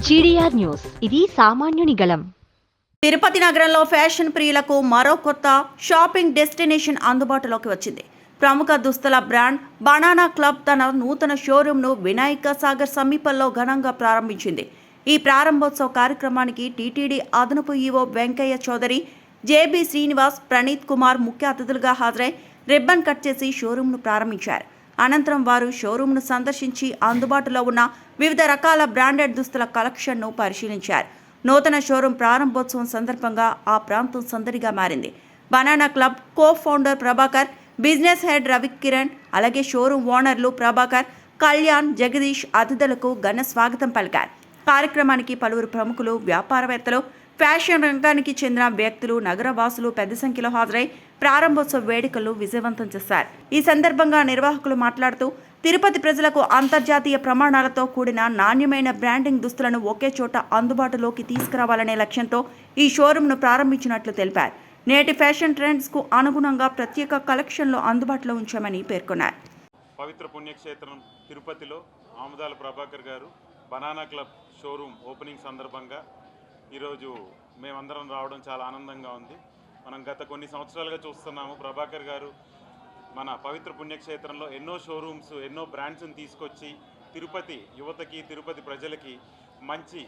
GDR news, ఇది సామాన్యుని గళం. తిరుపతి నగరంలో ఫ్యాషన్ ప్రియులకు మరో కొత్త షాపింగ్ డెస్టినేషన్ అందుబాటులోకి వచ్చింది. ప్రముఖ దుస్తుల బ్రాండ్ బనానా క్లబ్ తన నూతన షోరూంను వినాయక సాగర్ సమీపంలో ఘనంగా ప్రారంభించింది. ఈ ప్రారంభోత్సవ కార్యక్రమానికి టీటీడీ అదనపు ఈవో వెంకయ్య చౌదరి, జేబీ శ్రీనివాస్, ప్రణీత్ కుమార్ ముఖ్య అతిథులుగా హాజరై రిబ్బన్ కట్ చేసి షోరూంను ప్రారంభించారు. అనంతరం వారు షోరూంను సందర్శించి అందుబాటులో ఉన్న వివిధ రకాల బ్రాండెడ్ దుస్తుల కలెక్షన్ను పరిశీలించారు. నూతన షోరూం ప్రారంభోత్సవం సందర్భంగా ఆ ప్రాంతం సందడిగా మారింది. Banana club co founder Prabhakar, business head Ravikiran, అలాగే షోరూం ఓనర్లు ప్రభాకర్, కళ్యాణ్, జగదీష్ అతిథులకు ఘన స్వాగతం పలికారు. కార్యక్రమానికి పలువురు ప్రముఖులు, వ్యాపారవేత్తలు, ఫ్యాషన్ రంగానికి చెందిన వ్యక్తులు, నగరవాసులు పెద్ద సంఖ్యలో హాజరై ప్రారంభోత్సవ వేడుకలు విజయవంతం చేశారు. ఈ సందర్భంగా నిర్వాహకులు మాట్లాడుతూ, తిరుపతి ప్రజలకు అంతర్జాతీయ ప్రమాణాలతో కూడిన నాణ్యమైన బ్రాండింగ్ దుస్తులను ఒకే చోట అందుబాటులోకి తీసుకురావాలనే లక్ష్యంతో ఈ షోరూంను ప్రారంభించినట్లు తెలిపారు. నేటి ఫ్యాషన్ ట్రెండ్స్కు అనుగుణంగా ప్రత్యేక కలెక్షన్లు అందుబాటులో ఉంచామని పేర్కొన్నారు. పవిత్ర పుణ్యక్షేత్రం తిరుపతిలో ఆముదాల ప్రభాకర్ గారు బనానా క్లబ్ షోరూం ఓపెనింగ్ సందర్భంగా ఈరోజు మేమందరం రావడం చాలా ఆనందంగా ఉంది. మనం గత కొన్ని సంవత్సరాలుగా చూస్తున్నాము, ప్రభాకర్ గారు మన పవిత్ర పుణ్యక్షేత్రంలో ఎన్నో షోరూమ్స్, ఎన్నో బ్రాండ్స్ని తీసుకొచ్చి తిరుపతి యువతకి, తిరుపతి ప్రజలకి మంచి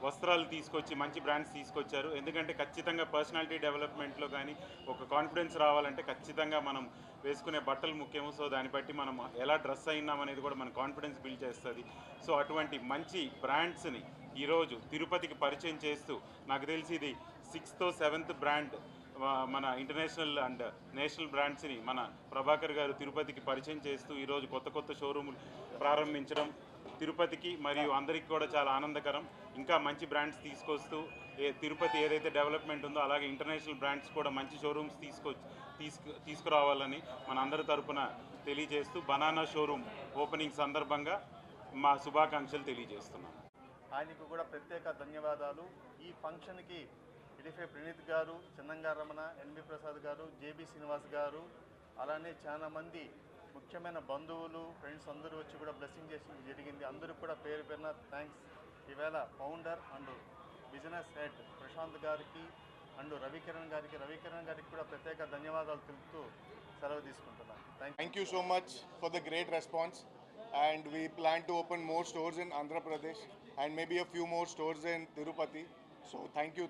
వస్త్రాలు తీసుకొచ్చి మంచి బ్రాండ్స్ తీసుకొచ్చారు. ఎందుకంటే ఖచ్చితంగా పర్సనాలిటీ డెవలప్మెంట్లో కానీ ఒక కాన్ఫిడెన్స్ రావాలంటే ఖచ్చితంగా మనం వేసుకునే బట్టలు ముఖ్యము. సో దాన్ని బట్టి మనం ఎలా డ్రెస్ అయినాం అనేది కూడా మన కాన్ఫిడెన్స్ బిల్డ్ చేస్తుంది. సో అటువంటి మంచి బ్రాండ్స్ని ఈరోజు తిరుపతికి పరిచయం చేస్తూ, నాకు తెలిసి ఇది 6th or 7th బ్రాండ్ మన ఇంటర్నేషనల్ అండ్ నేషనల్ బ్రాండ్స్ని మన ప్రభాకర్ గారు తిరుపతికి పరిచయం చేస్తూ ఈరోజు కొత్త షోరూములు ప్రారంభించడం తిరుపతికి మరియు అందరికీ కూడా చాలా ఆనందకరం. ఇంకా మంచి బ్రాండ్స్ తీసుకొస్తూ తిరుపతి ఏదైతే డెవలప్మెంట్ ఉందో అలాగే ఇంటర్నేషనల్ బ్రాండ్స్ కూడా మంచి షోరూమ్స్ తీసుకురావాలని మన అందరి తరపున తెలియజేస్తూ బనానా షోరూమ్ ఓపెనింగ్ సందర్భంగా మా శుభాకాంక్షలు తెలియజేస్తున్నాం. ఆయనకు కూడా ప్రత్యేక ధన్యవాదాలు. ఈ ఫంక్షన్కి ఇడిఫే ప్రణీత్ గారు, చిన్నంగా రమణ, ఎన్బి ప్రసాద్ గారు, జేబీ శ్రీనివాస్ గారు, అలానే చాలా మంది ముఖ్యమైన బంధువులు, ఫ్రెండ్స్ అందరూ వచ్చి కూడా బ్లెస్సింగ్ చేసి జరిగింది. అందరూ కూడా పేరు పేరున థ్యాంక్స్. ఈవేళ founder and business head Prashant గారికి అండ్ రవికిరణ్ గారికి కూడా ప్రత్యేక ధన్యవాదాలు తెలుపుతూ సెలవు తీసుకుంటున్నాను. Thank you so much for the great response, and we plan to open more stores in Andhra Pradesh and maybe a few more stores in Tirupati. So thank you.